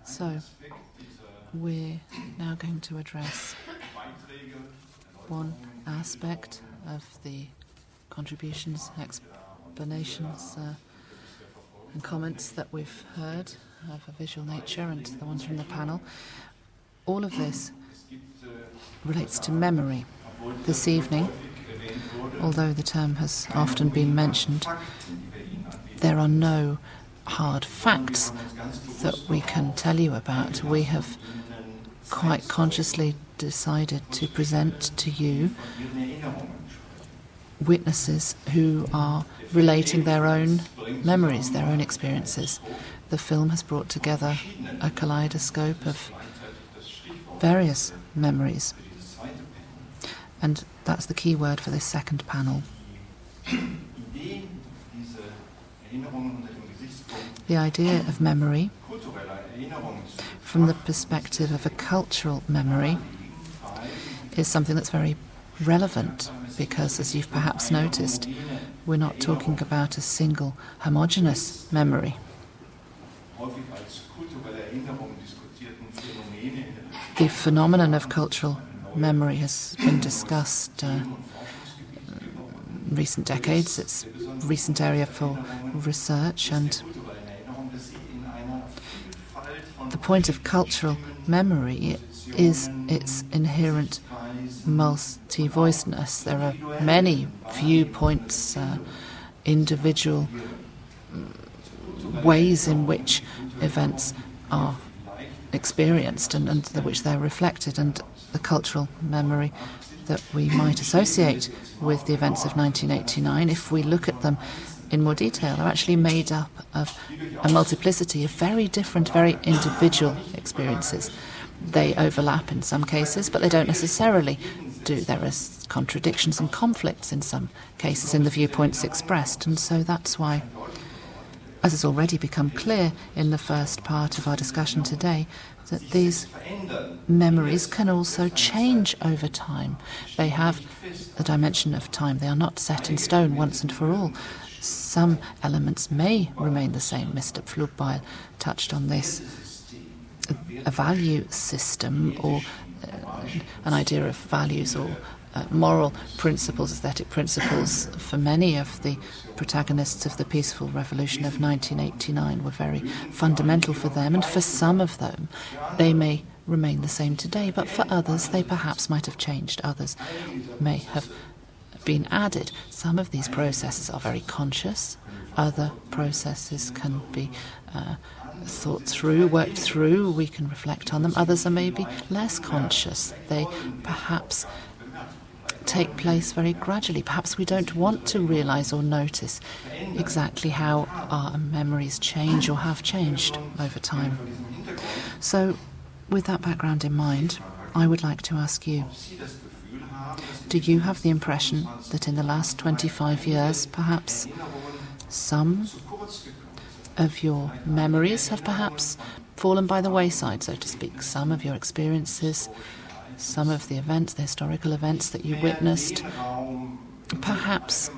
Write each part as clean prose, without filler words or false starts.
So, we're now going to address one aspect of the contributions, explanations and comments that we've heard of a visual nature and the ones from the panel. All of this relates to memory. This evening, although the term has often been mentioned, there are no hard facts that we can tell you about. We have quite consciously decided to present to you witnesses who are relating their own memories, their own experiences. The film has brought together a kaleidoscope of various memories. And that's the key word for this second panel. The idea of memory, from the perspective of a cultural memory, is something that's very relevant because, as you've perhaps noticed, we're not talking about a single homogeneous memory. The phenomenon of cultural memory has been discussed in recent decades. It's a recent area for research, and the point of cultural memory is its inherent multi-voicedness. There are many viewpoints, individual ways in which events are experienced and which they're reflected, and the cultural memory that we might associate with the events of 1989, if we look at them in more detail, are actually made up of a multiplicity of very different, very individual experiences. They overlap in some cases, but they don't necessarily do. There are contradictions and conflicts in some cases in the viewpoints expressed, and so that's why, as has already become clear in the first part of our discussion today, that these memories can also change over time. They have the dimension of time. They are not set in stone once and for all. Some elements may remain the same. Mr. Pflugbeil touched on this. A value system, or an idea of values or moral principles, aesthetic principles, for many of the protagonists of the peaceful revolution of 1989 were very fundamental for them, and for some of them they may remain the same today, but for others they perhaps might have changed. Others may have been added. Some of these processes are very conscious. Other processes can be thought through, worked through. We can reflect on them. Others are maybe less conscious. They perhaps take place very gradually. Perhaps we don't want to realise or notice exactly how our memories change or have changed over time. So, with that background in mind, I would like to ask you, do you have the impression that in the last 25 years, perhaps some of your memories have perhaps fallen by the wayside, so to speak? Some of your experiences, some of the events, the historical events that you witnessed, perhaps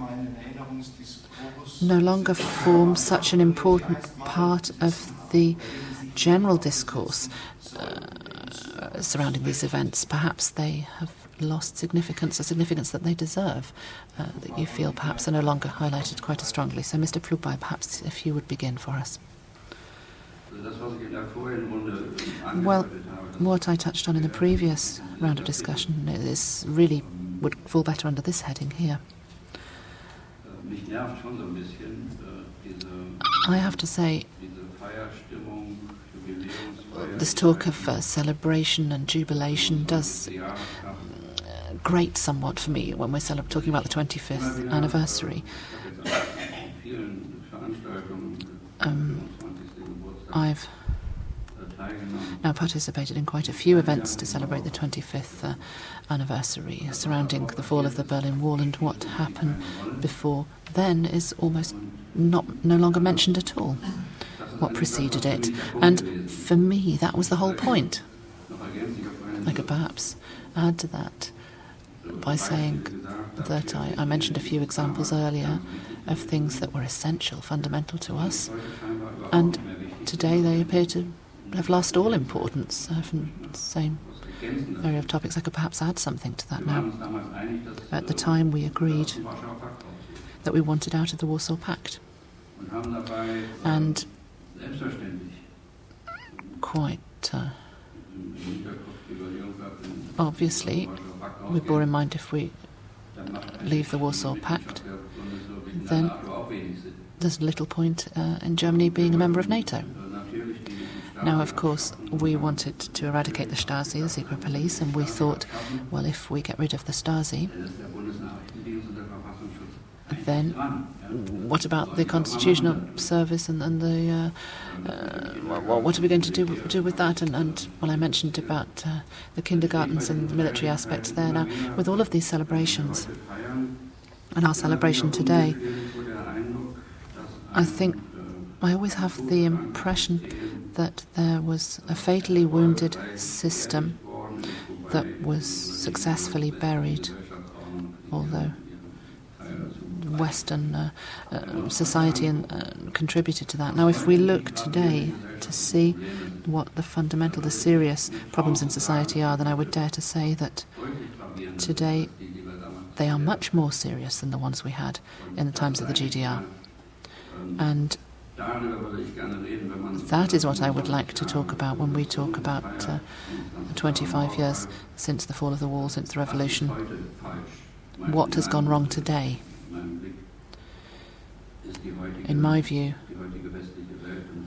no longer form such an important part of the general discourse surrounding these events. Perhaps they have lost significance, a significance that they deserve, that you feel perhaps are no longer highlighted quite as strongly. So, Mr. Pflugbeil, perhaps if you would begin for us. Well, what I touched on in the previous round of discussion is really would fall better under this heading here. I have to say, this talk of celebration and jubilation does grate somewhat for me when we're talking about the 25th anniversary. I've now participated in quite a few events to celebrate the 25th anniversary surrounding the fall of the Berlin Wall, and what happened before then is almost no longer mentioned at all, what preceded it. And for me, that was the whole point. I could perhaps add to that by saying that I mentioned a few examples earlier of things that were essential, fundamental to us, and today they appear to have lost all importance from the same area of topics. I could perhaps add something to that now. At the time we agreed that we wanted out of the Warsaw Pact. And quite obviously we bore in mind if we leave the Warsaw Pact, then there's little point in Germany being a member of NATO. Now, of course, we wanted to eradicate the Stasi, the secret police, and we thought, well, if we get rid of the Stasi, then what about the Constitutional Service and the what are we going to do with that? And well, I mentioned about the kindergartens and the military aspects there. Now, with all of these celebrations and our celebration today, I think I always have the impression that there was a fatally wounded system that was successfully buried, although Western society contributed to that. Now, if we look today to see what the fundamental, the serious problems in society are, then I would dare to say that today they are much more serious than the ones we had in the times of the GDR. And that is what I would like to talk about when we talk about 25 years since the fall of the wall, since the revolution. What has gone wrong today? In my view,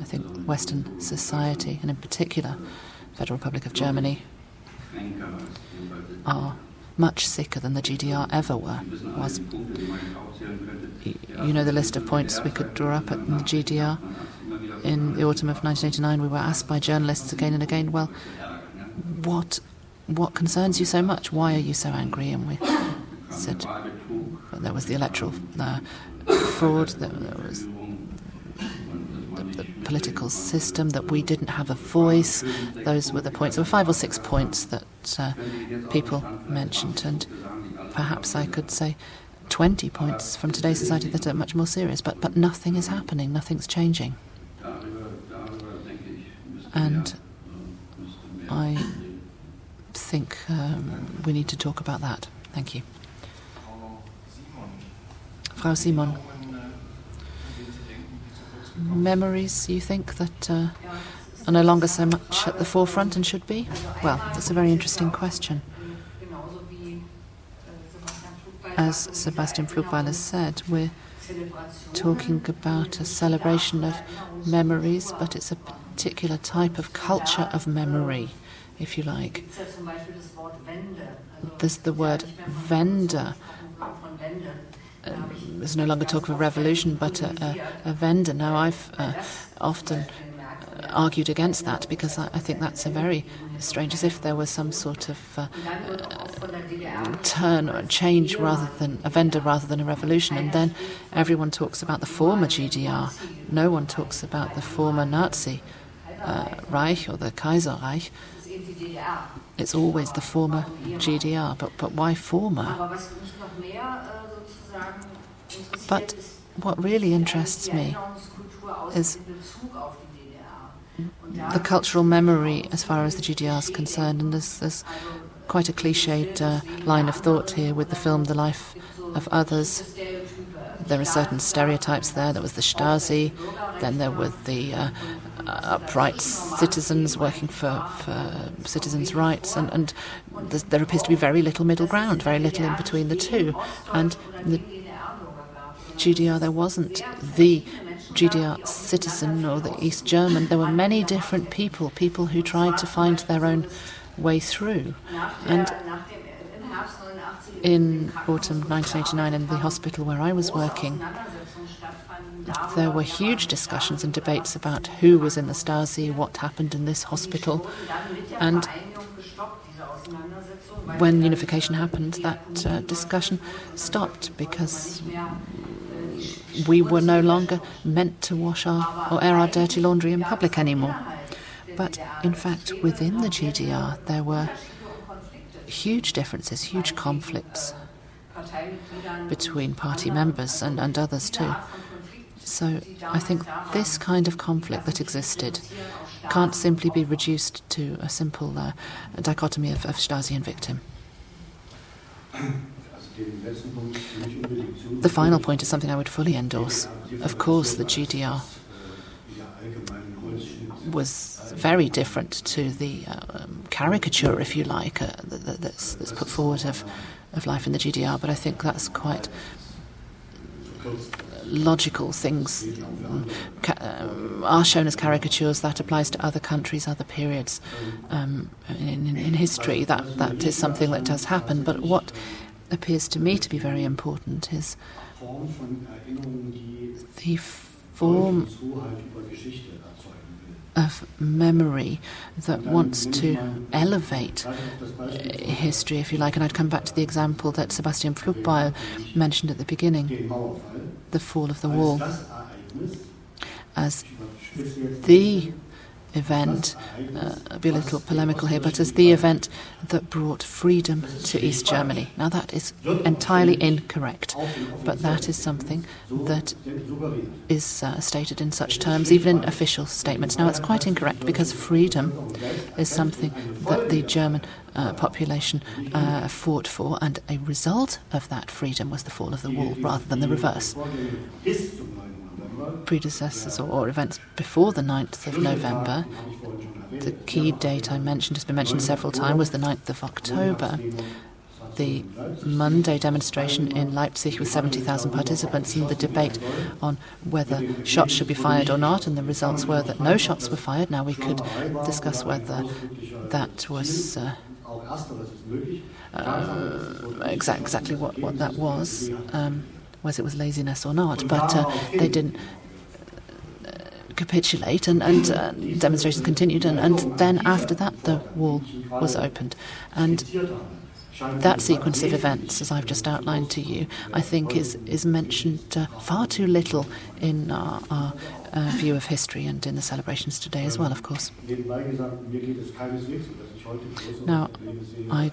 I think Western society, and in particular Federal Republic of Germany, are much sicker than the GDR ever was. You know the list of points we could draw up at the GDR. In the autumn of 1989, we were asked by journalists again and again, well, what concerns you so much? Why are you so angry? And we said, well, there was the electoral fraud, there was the political system, that we didn't have a voice. Those were the points. There were 5 or 6 points that people mentioned, and perhaps I could say 20 points from today's society that are much more serious, but nothing is happening, nothing's changing. And I think we need to talk about that. Thank you. Frau Simon. Memories, you think, that are no longer so much at the forefront and should be? Well, that's a very interesting question. As Sebastian Pflugbeil has said, we're talking about a celebration of memories, but it's a particular type of culture of memory, if you like. There's the word Wende. There's no longer talk of a revolution, but a Wende. Now, I've often argued against that because I think that's a very strange, as if there was some sort of turn or change rather than a Wende rather than a revolution. And then everyone talks about the former GDR. No one talks about the former Nazi Reich or the Kaiserreich. It's always the former GDR. But why former? But what really interests me is the cultural memory as far as the GDR is concerned, and there's quite a cliched line of thought here with the film The Life of Others. There are certain stereotypes there. There was the Stasi, then there were the upright citizens working for citizens' rights, and there appears to be very little middle ground, very little in between the two. And the GDR, there wasn't the GDR citizen or the East German. There were many different people who tried to find their own way through. And in autumn 1989, in the hospital where I was working, there were huge discussions and debates about who was in the Stasi, what happened in this hospital. And when unification happened, that discussion stopped because we were no longer meant to wash or air our dirty laundry in public anymore. But in fact, within the GDR, there were huge differences, huge conflicts between party members and others too. So I think this kind of conflict that existed can't simply be reduced to a simple dichotomy of Stasi and victim. The final point is something I would fully endorse. Of course, the GDR was very different to the caricature, if you like, that's put forward of life in the GDR, but I think that's quite logical. Things are shown as caricatures. That applies to other countries, other periods in history. That is something that does happen. But what appears to me to be very important is the form of memory that wants to elevate history, if you like. And I'd come back to the example that Sebastian Pflugbeil mentioned at the beginning, the fall of the wall, as the event, I'll be a little polemical here, but as the event that brought freedom to East Germany. Now that is entirely incorrect, but that is something that is stated in such terms, even in official statements. Now it's quite incorrect, because freedom is something that the German population fought for, and a result of that freedom was the fall of the wall, rather than the reverse. Predecessors or events before the 9th of November, the key date I mentioned, has been mentioned several times, was the 9th of October. The Monday demonstration in Leipzig with 70,000 participants, and the debate on whether shots should be fired or not, and the results were that no shots were fired. Now we could discuss whether that was exactly what that was. Whether it was laziness or not, but they didn't capitulate, and demonstrations continued, and then after that the wall was opened. And that sequence of events, as I've just outlined to you, I think is mentioned far too little in our view of history and in the celebrations today as well, of course. Now, I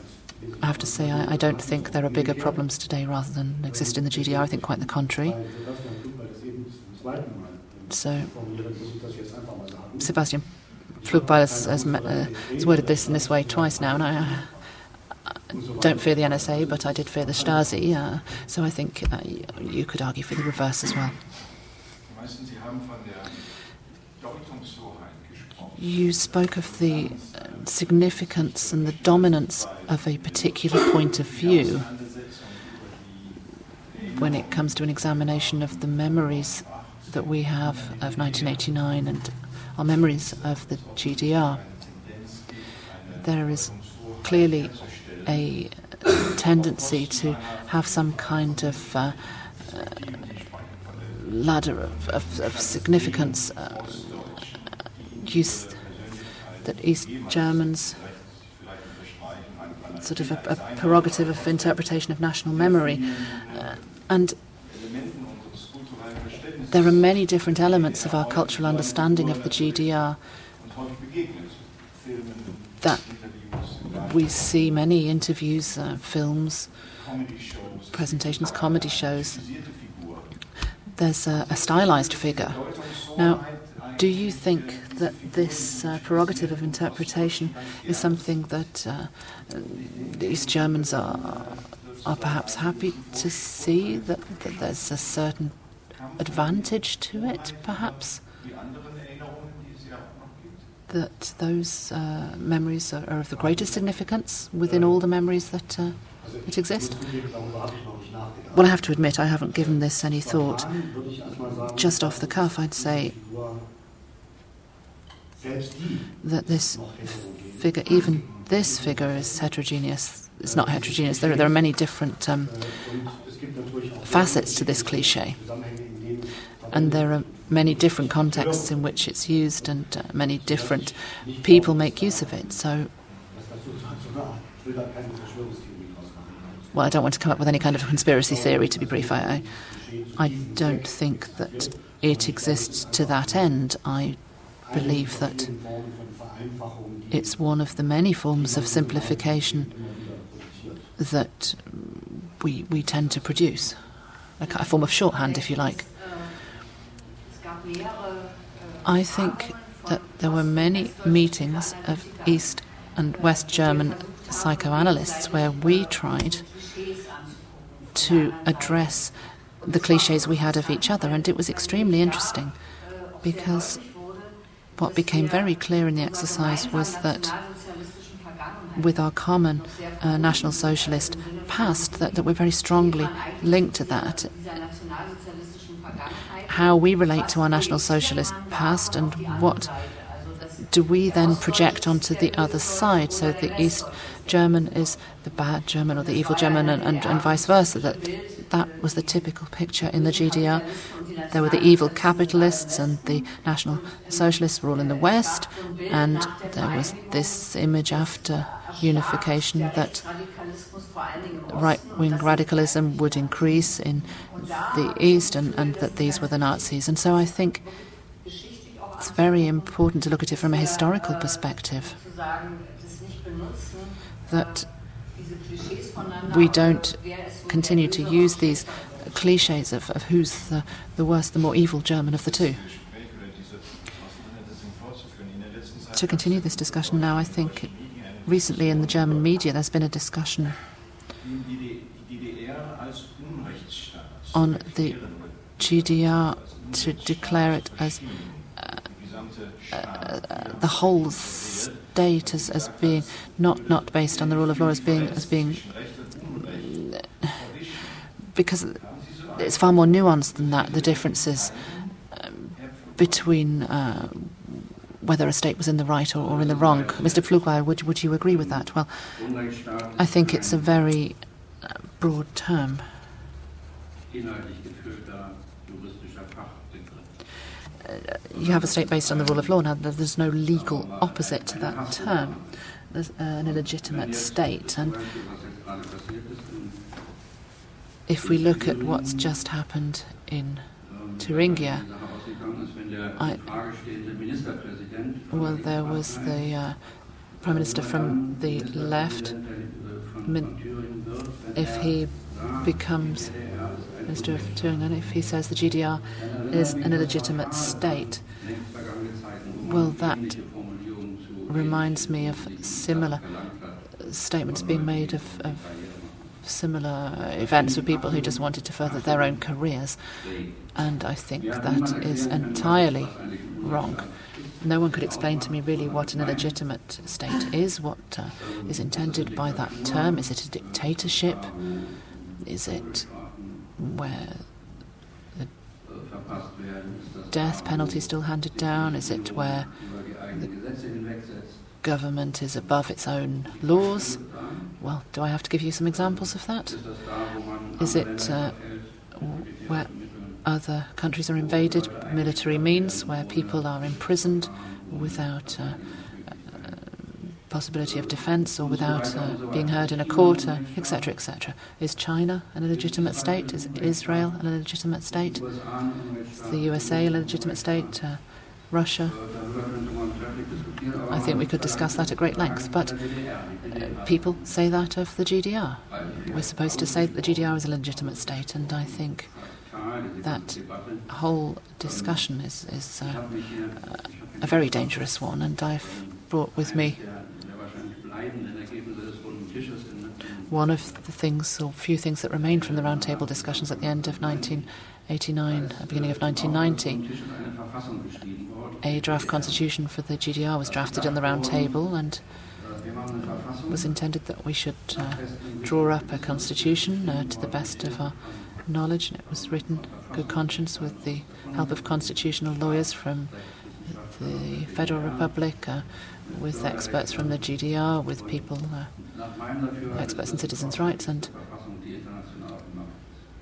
have to say, I don't think there are bigger problems today rather than exist in the GDR. I think quite the contrary. So, Sebastian Pflugbeil has worded this in this way twice now, and I don't fear the NSA, but I did fear the Stasi. So I think you could argue for the reverse as well. You spoke of the significance and the dominance of a particular point of view when it comes to an examination of the memories that we have of 1989 and our memories of the GDR. There is clearly a tendency to have some kind of ladder of significance use that East Germans, sort of a prerogative of interpretation of national memory. And there are many different elements of our cultural understanding of the GDR that we see many interviews, films, presentations, comedy shows. There's a stylized figure. Now, do you think that this prerogative of interpretation is something that East Germans are perhaps happy to see, that there's a certain advantage to it, perhaps? That those memories are of the greatest significance within all the memories that exist? Well, I have to admit, I haven't given this any thought. Just off the cuff, I'd say that this figure, even this figure, is heterogeneous. It's not heterogeneous. There are many different facets to this cliché. And there are many different contexts in which it's used, and many different people make use of it. So, well, I don't want to come up with any kind of conspiracy theory, to be brief. I don't think that it exists to that end. I believe that it's one of the many forms of simplification that we tend to produce, a form of shorthand, if you like. I think that there were many meetings of East and West German psychoanalysts where we tried to address the cliches we had of each other, and it was extremely interesting because what became very clear in the exercise was that with our common National Socialist past, that we're very strongly linked to that. How we relate to our National Socialist past and what do we then project onto the other side? So the East German is the bad German or the evil German and vice versa. That was the typical picture in the GDR. There were the evil capitalists and the National Socialists were all in the West, and there was this image after unification that right-wing radicalism would increase in the East and that these were the Nazis. And so I think it's very important to look at it from a historical perspective, that we don't continue to use these cliches of who's the worse, the more evil German of the two. To continue this discussion now, I think recently in the German media there's been a discussion on the GDR to declare it as the whole state as being not based on the rule of law, as being because it's far more nuanced than that, the differences between whether a state was in the right or in the wrong. Mr. Pflugbeil, would you agree with that? Well, I think it's a very broad term. You have a state based on the rule of law. Now, there's no legal opposite to that term. There's an illegitimate state. And if we look at what's just happened in Thuringia, well, there was the Prime Minister from the left. If he becomes Minister of Thuringen, if he says the GDR is an illegitimate state, well, that reminds me of similar statements being made of similar events of people who just wanted to further their own careers. And I think that is entirely wrong. No one could explain to me really what an illegitimate state is, what is intended by that term. Is it a dictatorship? Is it where the death penalty is still handed down? Is it where the government is above its own laws? Well, do I have to give you some examples of that? Is it where other countries are invaded, military means, where people are imprisoned without possibility of defence or without being heard in a court, etc., etc.? Is China an illegitimate state? Is Israel an illegitimate state? Is the USA an illegitimate state? Russia? I think we could discuss that at great length, but people say that of the GDR. We're supposed to say that the GDR is a legitimate state, and I think that whole discussion is a very dangerous one, and I've brought with me one of the things, or few things that remained from the roundtable discussions at the end of 1989, beginning of 1990. A draft constitution for the GDR was drafted on the round table, and was intended that we should draw up a constitution to the best of our knowledge, and it was written good conscience with the help of constitutional lawyers from the Federal Republic, with experts from the GDR, with people, experts in citizens' rights, and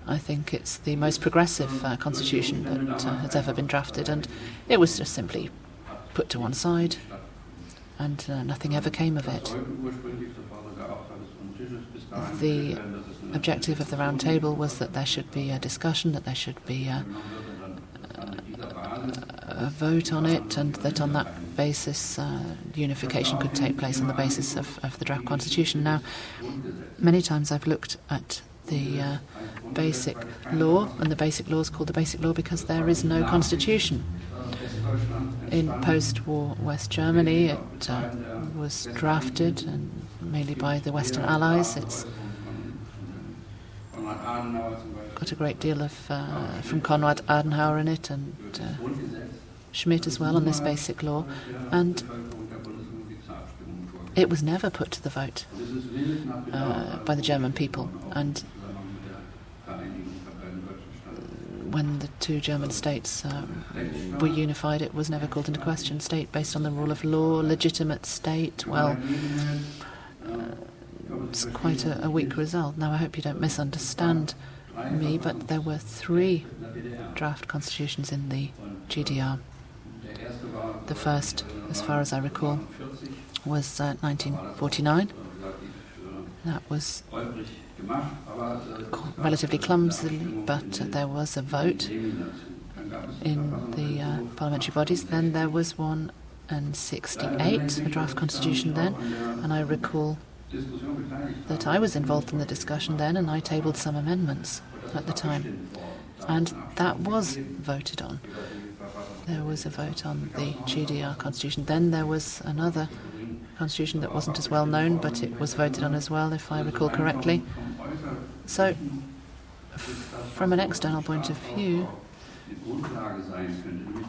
I think it's the most progressive constitution that has ever been drafted, and it was just simply put to one side, and nothing ever came of it. The objective of the round table was that there should be a discussion, that there should be a vote on it, and that on that basis unification could take place on the basis of the draft constitution. Now, many times I've looked at the basic law, and the basic law is called the basic law because there is no constitution. In post-war West Germany, it was drafted and mainly by the Western Allies. It's got a great deal of from Konrad Adenauer in it, and Schmidt as well on this basic law, and it was never put to the vote by the German people. And when the two German states were unified, it was never called into question. State based on the rule of law, legitimate state, well, it's quite a weak result. Now, I hope you don't misunderstand me, but there were 3 draft constitutions in the GDR. The first, as far as I recall, was 1949. That was relatively clumsily, but there was a vote in the parliamentary bodies. Then there was one in 1968, a draft constitution then, and I recall that I was involved in the discussion then, and I tabled some amendments at the time, and that was voted on. There was a vote on the GDR constitution. Then there was another constitution that wasn't as well known, but it was voted on as well, if I recall correctly. So, from an external point of view,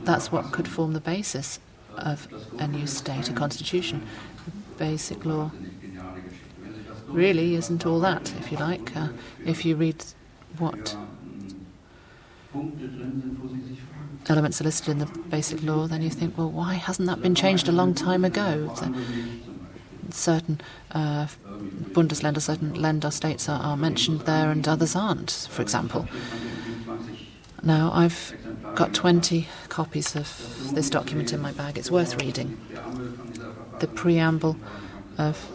that's what could form the basis of a new state, a constitution. The basic law really isn't all that, if you like. If you read what elements are listed in the basic law, then you think, well, why hasn't that been changed a long time ago? Certain Bundesländer, certain Länder states are mentioned there and others aren't, for example. Now, I've got 20 copies of this document in my bag. It's worth reading. The preamble of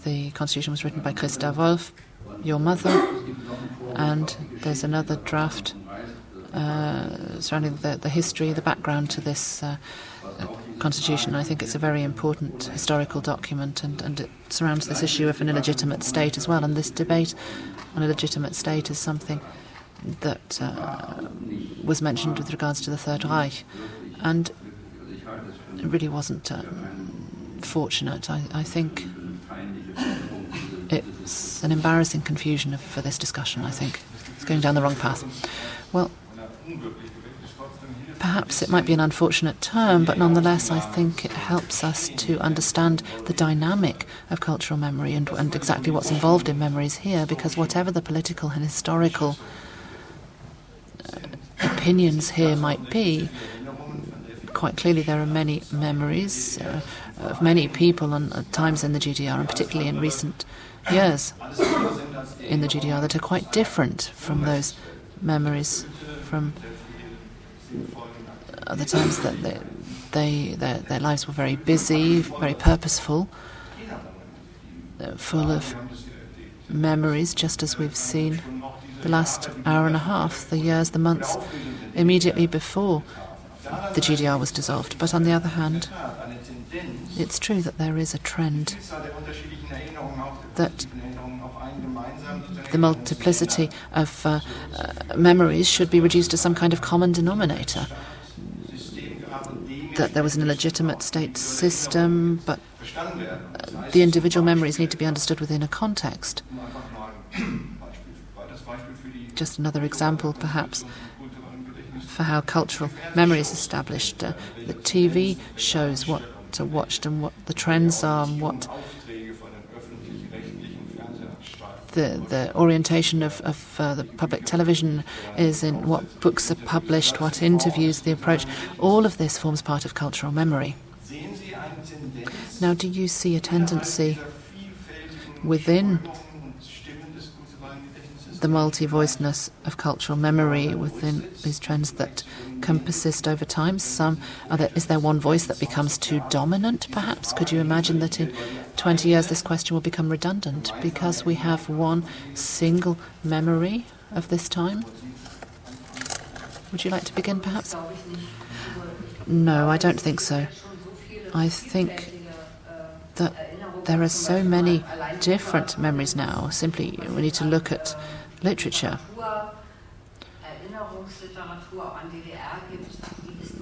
the Constitution was written by Christa Wolf, your mother, and there's another draft surrounding the history, the background to this Constitution. I think it's a very important historical document, and it surrounds this issue of an illegitimate state as well. And this debate on illegitimate state is something that was mentioned with regards to the Third Reich, and it really wasn't fortunate. I think it's an embarrassing confusion for this discussion. I think it's going down the wrong path. Well, perhaps it might be an unfortunate term, but nonetheless I think it helps us to understand the dynamic of cultural memory and exactly what's involved in memories here, because whatever the political and historical opinions here might be, quite clearly there are many memories of many people at times in the GDR, and particularly in recent years in the GDR, that are quite different from those memories from other times that their lives were very busy, very purposeful, full of memories, just as we've seen the last hour and a half, the years, the months immediately before the GDR was dissolved. But on the other hand, it's true that there is a trend that the multiplicity of memories should be reduced to some kind of common denominator. That there was an illegitimate state system, but the individual memories need to be understood within a context. Just another example, perhaps, for how cultural memory is established. The TV shows what are watched and what the trends are, and what the orientation of the public television is, in what books are published, what interviews, the approach. All of this forms part of cultural memory. Now, do you see a tendency within the multi-voicedness of cultural memory, within these trends, that can persist over time? Is there one voice that becomes too dominant, perhaps? Could you imagine that in 20 years this question will become redundant because we have one single memory of this time? Would you like to begin, perhaps? No, I don't think so. I think that there are so many different memories now. Simply, we need to look at literature.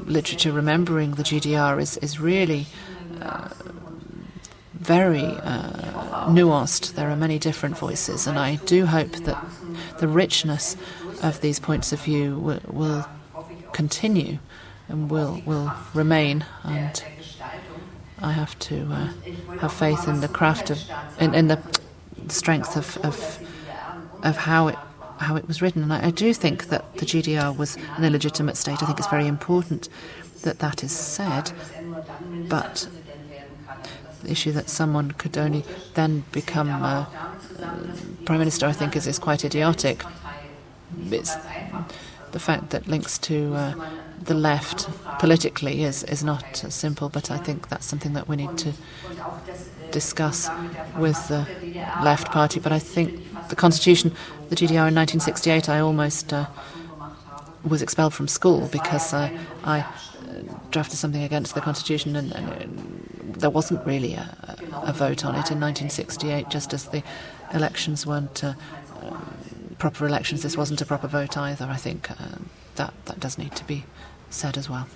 Literature remembering the GDR is really very nuanced. There are many different voices, and I do hope that the richness of these points of view will continue and will remain. And I have to have faith in the craft in the strength of how it was written. And I do think that the GDR was an illegitimate state. I think it's very important that is said. But the issue that someone could only then become Prime Minister, I think, is quite idiotic. It's the fact that links to the left politically is not simple, but I think that's something that we need to discuss with the left party. But I think the constitution, the GDR in 1968, I almost was expelled from school because I drafted something against the constitution, and there wasn't really a vote on it in 1968, just as the elections weren't proper elections. This wasn't a proper vote either. I think that does need to be said as well.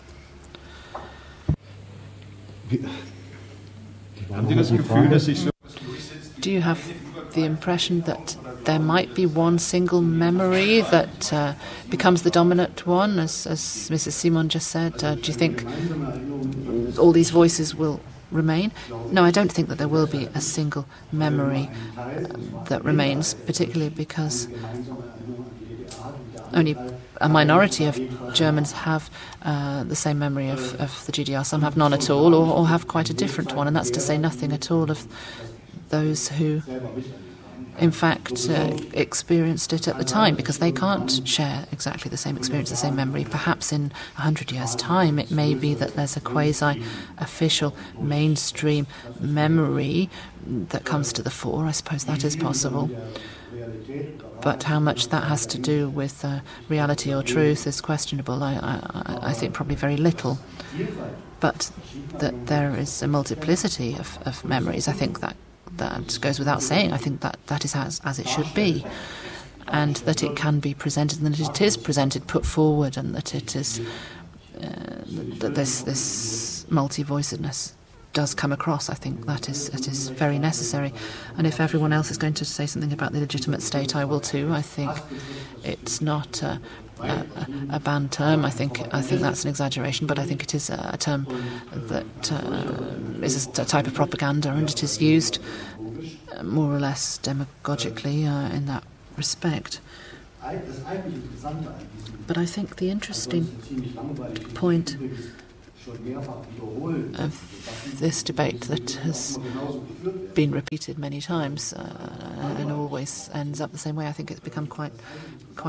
Do you have the impression that there might be one single memory that becomes the dominant one, as Mrs. Simon just said? Do you think all these voices will remain? No, I don't think that there will be a single memory that remains, particularly because only a minority of Germans have the same memory of the GDR. Some have none at all, or have quite a different one, and that's to say nothing at all of those who in fact experienced it at the time, because they can't share exactly the same experience, the same memory. Perhaps in 100 years' time it may be that there's a quasi-official mainstream memory that comes to the fore. I suppose that is possible. But how much that has to do with reality or truth is questionable. I think probably very little. But that there is a multiplicity of memories, I think that goes without saying. I think that is as it should be, and that it can be presented, and that it is presented, put forward, and that it is that this multi-voicedness does come across. I think that it is very necessary. And if everyone else is going to say something about the legitimate state, I will too. I think it's not a banned term. I think that's an exaggeration, but I think it is a term that is a type of propaganda, and it is used more or less demagogically in that respect. But I think the interesting point of this debate that has been repeated many times and always ends up the same way, I think it's become quite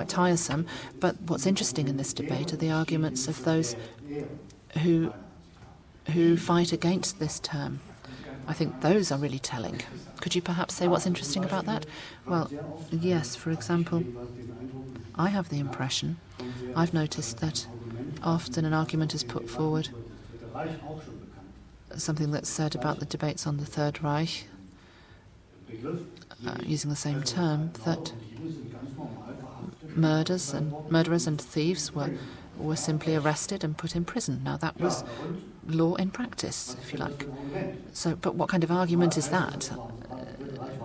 tiresome. But what's interesting in this debate are the arguments of those who fight against this term. I think those are really telling. Could you perhaps say what's interesting about that? Well, yes, for example, I have the impression, I've noticed that often an argument is put forward, something that's said about the debates on the Third Reich, using the same term, that murderers and thieves were simply arrested and put in prison. Now that was law in practice, if you like. So, but what kind of argument is that?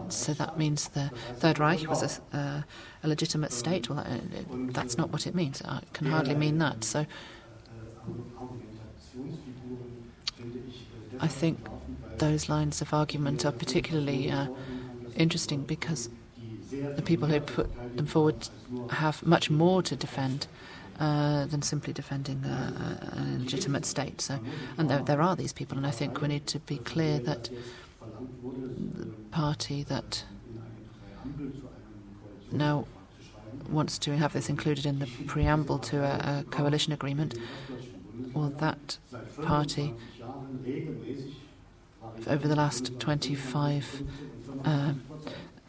So that means the Third Reich was a legitimate state? Well, that's not what it means. It can hardly mean that. So I think those lines of argument are particularly interesting, because the people who put them forward have much more to defend than simply defending a legitimate state. So, and there are these people, and I think we need to be clear that the party that now wants to have this included in the preamble to a coalition agreement, well, that party over the last 25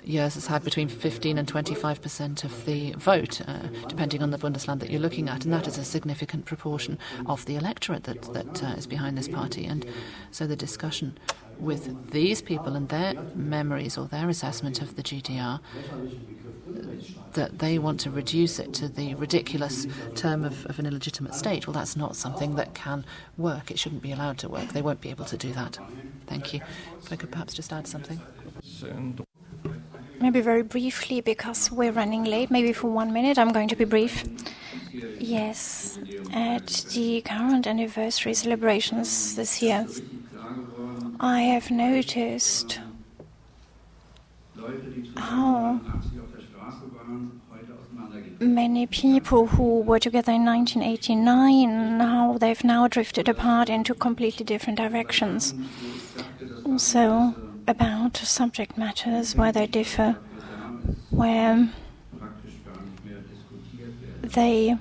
years has had between 15 and 25% of the vote, depending on the Bundesland that you're looking at, and that is a significant proportion of the electorate that is behind this party. And so the discussion with these people and their memories or their assessment of the GDR, that they want to reduce it to the ridiculous term of an illegitimate state, well, that's not something that can work. It shouldn't be allowed to work. They won't be able to do that. Thank you. If I could perhaps just add something. Maybe very briefly, because we're running late, maybe for 1 minute, I'm going to be brief. Yes, at the current anniversary celebrations this year, I have noticed how many people who were together in 1989, how they've now drifted apart into completely different directions. Also about subject matters where they differ, where they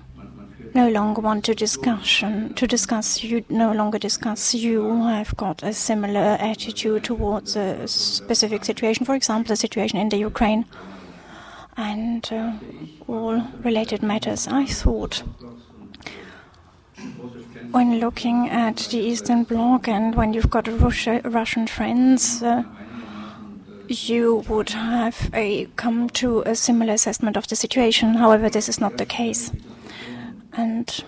no longer want to discuss, you no longer discuss, you have got a similar attitude towards a specific situation, for example, the situation in the Ukraine, and all related matters. I thought, when looking at the Eastern Bloc and when you've got Russian friends, you would have come to a similar assessment of the situation. However, this is not the case. And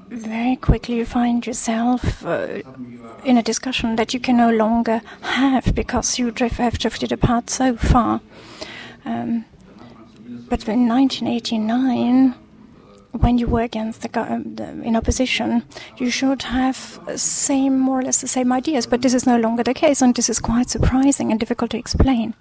very quickly you find yourself in a discussion that you can no longer have because you have drifted apart so far. But in 1989, when you were against in opposition, you should have more or less the same ideas. But this is no longer the case, and this is quite surprising and difficult to explain.